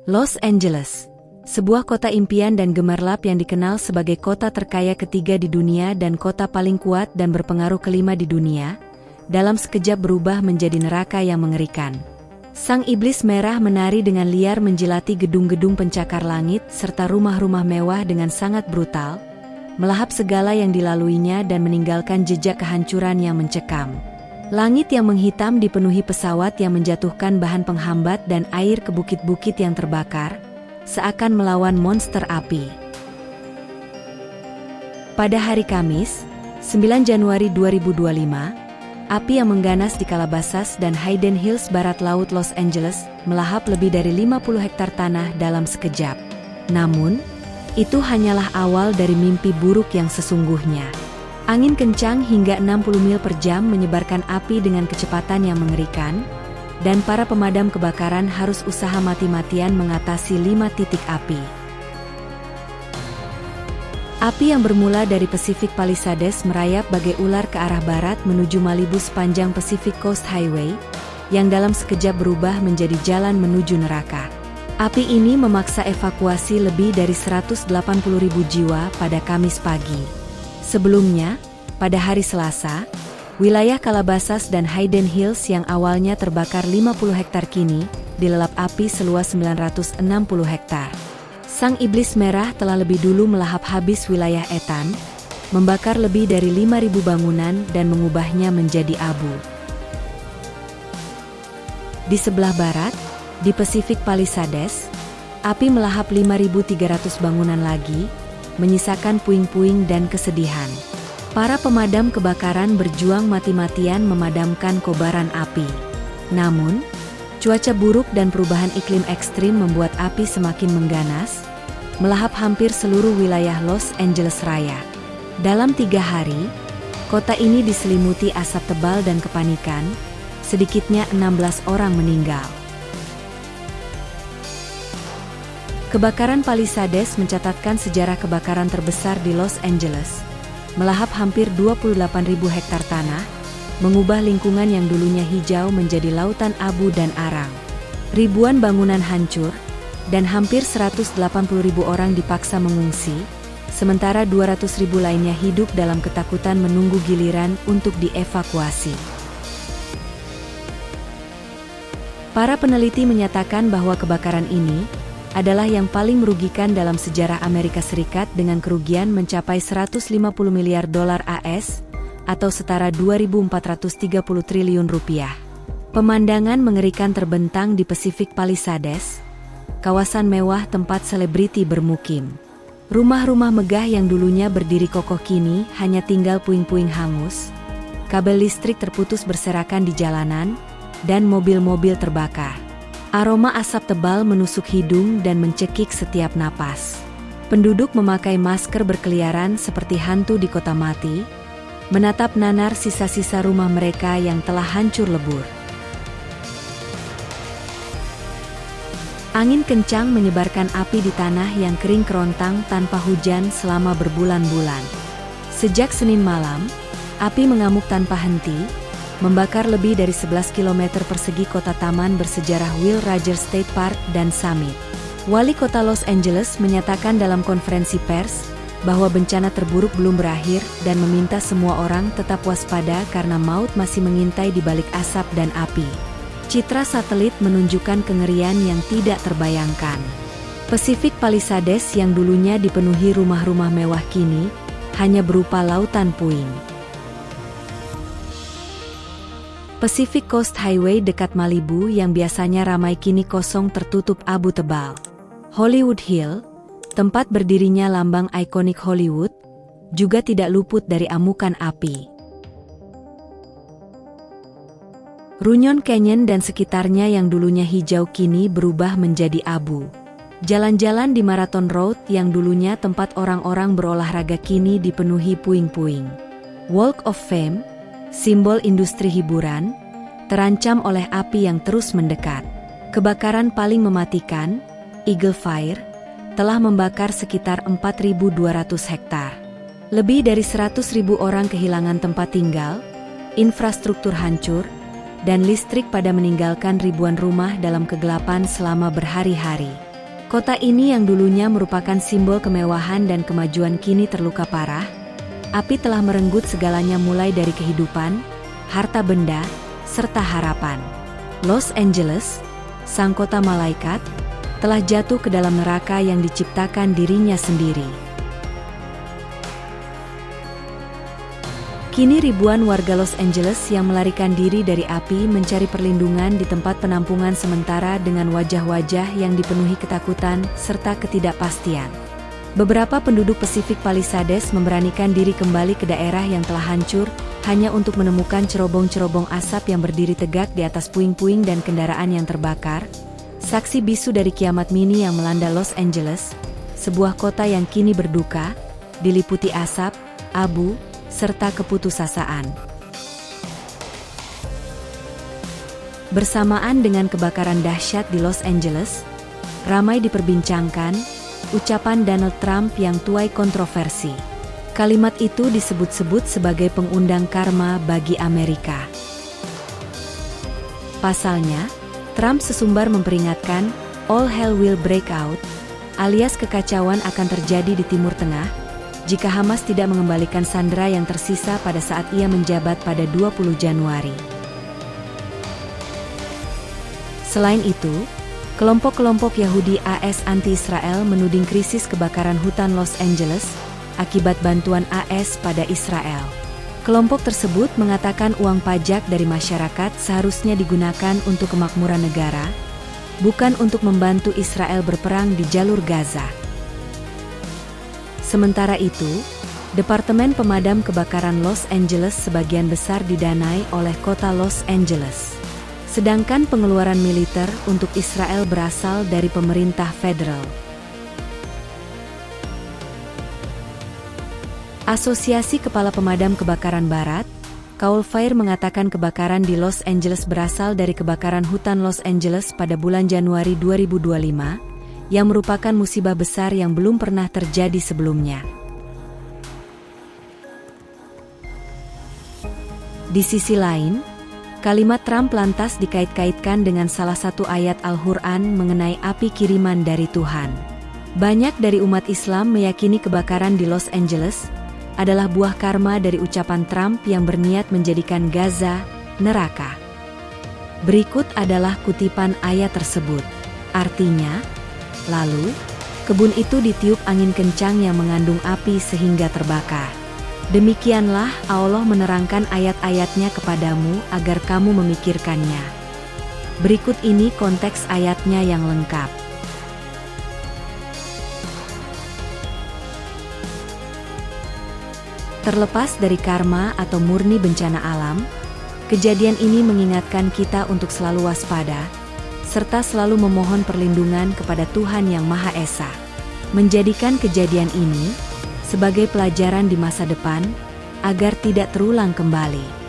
Los Angeles, sebuah kota impian dan gemerlap yang dikenal sebagai kota terkaya ketiga di dunia dan kota paling kuat dan berpengaruh kelima di dunia, dalam sekejap berubah menjadi neraka yang mengerikan. Sang iblis merah menari dengan liar menjilati gedung-gedung pencakar langit serta rumah-rumah mewah dengan sangat brutal, melahap segala yang dilaluinya dan meninggalkan jejak kehancuran yang mencekam. Langit yang menghitam dipenuhi pesawat yang menjatuhkan bahan penghambat dan air ke bukit-bukit yang terbakar, seakan melawan monster api. Pada hari Kamis, 9 Januari 2025, api yang mengganas di Calabasas dan Hayden Hills barat laut Los Angeles melahap lebih dari 50 hektar tanah dalam sekejap. Namun, itu hanyalah awal dari mimpi buruk yang sesungguhnya. Angin kencang hingga 60 mil per jam menyebarkan api dengan kecepatan yang mengerikan, dan para pemadam kebakaran harus usaha mati-matian mengatasi 5 titik api. Api yang bermula dari Pacific Palisades merayap bagai ular ke arah barat menuju Malibu sepanjang Pacific Coast Highway, yang dalam sekejap berubah menjadi jalan menuju neraka. Api ini memaksa evakuasi lebih dari 180.000 jiwa pada Kamis pagi. Sebelumnya, pada hari Selasa, wilayah Calabasas dan Hayden Hills yang awalnya terbakar 50 hektar kini dilelap api seluas 960 hektar. Sang iblis merah telah lebih dulu melahap habis wilayah Ethan, membakar lebih dari 5.000 bangunan dan mengubahnya menjadi abu. Di sebelah barat, di Pacific Palisades, api melahap 5.300 bangunan lagi, menyisakan puing-puing dan kesedihan. Para pemadam kebakaran berjuang mati-matian memadamkan kobaran api. Namun, cuaca buruk dan perubahan iklim ekstrim membuat api semakin mengganas, melahap hampir seluruh wilayah Los Angeles Raya. Dalam 3 hari, kota ini diselimuti asap tebal dan kepanikan, sedikitnya 16 orang meninggal. Kebakaran Palisades mencatatkan sejarah kebakaran terbesar di Los Angeles, melahap hampir 28.000 hektar tanah, mengubah lingkungan yang dulunya hijau menjadi lautan abu dan arang. Ribuan bangunan hancur, dan hampir 180.000 orang dipaksa mengungsi, sementara 200.000 lainnya hidup dalam ketakutan menunggu giliran untuk dievakuasi. Para peneliti menyatakan bahwa kebakaran ini adalah yang paling merugikan dalam sejarah Amerika Serikat dengan kerugian mencapai 150 miliar dolar AS atau setara 2.430 triliun rupiah. Pemandangan mengerikan terbentang di Pacific Palisades, kawasan mewah tempat selebriti bermukim. Rumah-rumah megah yang dulunya berdiri kokoh kini hanya tinggal puing-puing hangus, kabel listrik terputus berserakan di jalanan, dan mobil-mobil terbakar. Aroma asap tebal menusuk hidung dan mencekik setiap napas. Penduduk memakai masker berkeliaran seperti hantu di kota mati, menatap nanar sisa-sisa rumah mereka yang telah hancur lebur. Angin kencang menyebarkan api di tanah yang kering kerontang tanpa hujan selama berbulan-bulan. Sejak Senin malam, api mengamuk tanpa henti, membakar lebih dari 11 km persegi kota taman bersejarah Will Rogers State Park dan Summit. Wali kota Los Angeles menyatakan dalam konferensi pers bahwa bencana terburuk belum berakhir dan meminta semua orang tetap waspada karena maut masih mengintai di balik asap dan api. Citra satelit menunjukkan kengerian yang tidak terbayangkan. Pacific Palisades yang dulunya dipenuhi rumah-rumah mewah kini hanya berupa lautan puing. Pacific Coast Highway dekat Malibu yang biasanya ramai kini kosong tertutup abu tebal. Hollywood Hill, tempat berdirinya lambang ikonik Hollywood, juga tidak luput dari amukan api. Runyon Canyon dan sekitarnya yang dulunya hijau kini berubah menjadi abu. Jalan-jalan di Marathon Road yang dulunya tempat orang-orang berolahraga kini dipenuhi puing-puing. Walk of Fame, simbol industri hiburan, terancam oleh api yang terus mendekat. Kebakaran paling mematikan, Eagle Fire, telah membakar sekitar 4.200 hektar. Lebih dari 100.000 orang kehilangan tempat tinggal, infrastruktur hancur, dan listrik pada meninggalkan ribuan rumah dalam kegelapan selama berhari-hari. Kota ini yang dulunya merupakan simbol kemewahan dan kemajuan kini terluka parah. Api telah merenggut segalanya mulai dari kehidupan, harta benda, serta harapan. Los Angeles, sang kota malaikat, telah jatuh ke dalam neraka yang diciptakan dirinya sendiri. Kini ribuan warga Los Angeles yang melarikan diri dari api mencari perlindungan di tempat penampungan sementara dengan wajah-wajah yang dipenuhi ketakutan serta ketidakpastian. Beberapa penduduk Pacific Palisades memberanikan diri kembali ke daerah yang telah hancur, hanya untuk menemukan cerobong-cerobong asap yang berdiri tegak di atas puing-puing dan kendaraan yang terbakar. Saksi bisu dari kiamat mini yang melanda Los Angeles, sebuah kota yang kini berduka, diliputi asap, abu, serta keputusasaan. Bersamaan dengan kebakaran dahsyat di Los Angeles, ramai diperbincangkan ucapan Donald Trump yang tuai kontroversi. Kalimat itu disebut-sebut sebagai pengundang karma bagi Amerika. Pasalnya, Trump sesumbar memperingatkan, all hell will break out, alias kekacauan akan terjadi di Timur Tengah, jika Hamas tidak mengembalikan sandera yang tersisa pada saat ia menjabat pada 20 Januari. Selain itu, kelompok-kelompok Yahudi AS anti-Israel menuding krisis kebakaran hutan Los Angeles akibat bantuan AS pada Israel. Kelompok tersebut mengatakan uang pajak dari masyarakat seharusnya digunakan untuk kemakmuran negara, bukan untuk membantu Israel berperang di jalur Gaza. Sementara itu, Departemen Pemadam Kebakaran Los Angeles sebagian besar didanai oleh kota Los Angeles. Sedangkan pengeluaran militer untuk Israel berasal dari pemerintah federal. Asosiasi Kepala Pemadam Kebakaran Barat, Coal Fire mengatakan kebakaran di Los Angeles berasal dari kebakaran hutan Los Angeles pada bulan Januari 2025, yang merupakan musibah besar yang belum pernah terjadi sebelumnya. Di sisi lain, kalimat Trump lantas dikait-kaitkan dengan salah satu ayat Al-Quran mengenai api kiriman dari Tuhan. Banyak dari umat Islam meyakini kebakaran di Los Angeles adalah buah karma dari ucapan Trump yang berniat menjadikan Gaza neraka. Berikut adalah kutipan ayat tersebut. Artinya, lalu, kebun itu ditiup angin kencang yang mengandung api sehingga terbakar. Demikianlah Allah menerangkan ayat-ayatnya kepadamu agar kamu memikirkannya. Berikut ini konteks ayatnya yang lengkap. Terlepas dari karma atau murni bencana alam, kejadian ini mengingatkan kita untuk selalu waspada, serta selalu memohon perlindungan kepada Tuhan Yang Maha Esa. Menjadikan kejadian ini sebagai pelajaran di masa depan, agar tidak terulang kembali.